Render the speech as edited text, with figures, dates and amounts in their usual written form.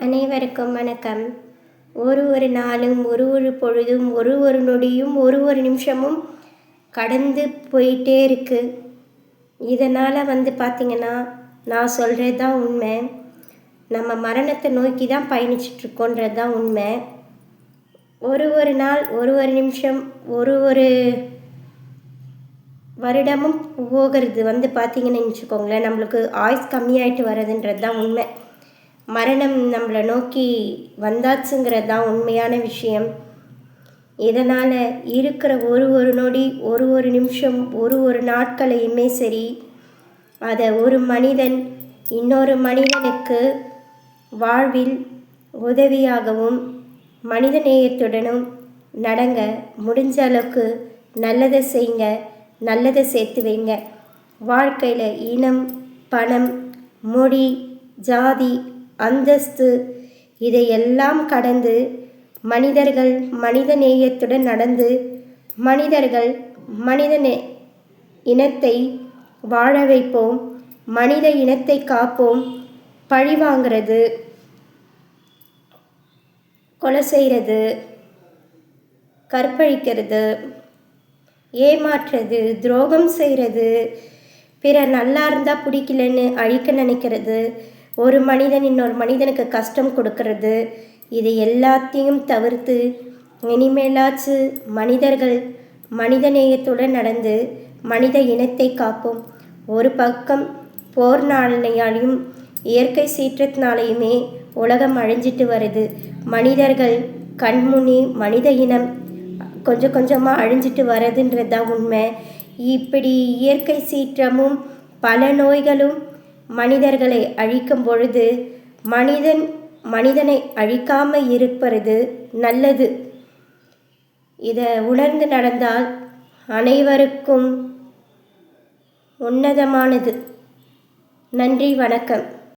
அனைவருக்கும் வணக்கம். ஒரு நாளும் ஒரு பொழுதும் ஒரு நொடியும் ஒரு நிமிஷமும் கடந்து போயிட்டே இருக்குது. இதனால் பார்த்திங்கன்னா நான் சொல்கிறது தான் உண்மை. நம்ம மரணத்தை நோக்கி தான் பயணிச்சிட்ருக்கோன்றது தான் உண்மை. ஒரு நாள் ஒரு நிமிஷம் ஒரு வருடமும் போகிறது பார்த்திங்கன்னு வச்சுக்கோங்களேன், நம்மளுக்கு ஆயுஸ் கம்மியாயிட்டு வர்றதுன்றது தான் உண்மை. மரணம் நம்மளை நோக்கி வந்தாச்சுங்கிறது தான் உண்மையான விஷயம். இதனால் இருக்கிற ஒரு நொடி ஒரு நிமிஷம் ஒரு நாட்களையுமே சரி, அதை ஒரு மனிதன் இன்னொரு மனிதனுக்கு வாழ்வில் உதவியாகவும் மனித நேயத்துடனும் நடங்க. முடிஞ்ச அளவுக்கு நல்லதை செய்யுங்க, நல்லதை சேர்த்து வைங்க. வாழ்க்கையில் இனம், பணம், மொழி, ஜாதி, அந்தஸ்து இதையெல்லாம் கடந்து மனிதர்கள் மனித நேயத்துடன் நடந்து மனிதர்கள் இனத்தை வாழ வைப்போம். மனித இனத்தை காப்போம். பழி வாங்கிறது, கொலை செய்கிறது, கற்பழிக்கிறது, ஏமாற்றுறது, துரோகம் செய்கிறது, பிறர் நல்லா இருந்தால் பிடிக்கலன்னு அழிக்க நினைக்கிறது, ஒரு மனிதன் இன்னொரு மனிதனுக்கு கஷ்டம் கொடுக்கறது, இது எல்லாத்தையும் தவிர்த்து இனிமேலாச்சு மனிதர்கள் மனித நேயத்துடன் நடந்து மனித இனத்தை காப்போம். ஒரு பக்கம் போர்னாலையும் இயற்கை சீற்றத்தினாலையுமே உலகம் அழிஞ்சிட்டு வருது. மனிதர்கள் கண்முனி மனித இனம் கொஞ்சம் கொஞ்சமாக அழிஞ்சிட்டு வரதுன்றது தான் உண்மை. இப்படி இயற்கை சீற்றமும் பல நோய்களும் மனிதர்களை அழிக்கும் பொழுது மனிதனை அழிக்காமல் இருப்பது நல்லது. இதை உணர்ந்து நடந்தால் அனைவருக்கும் உன்னதமானது. நன்றி, வணக்கம்.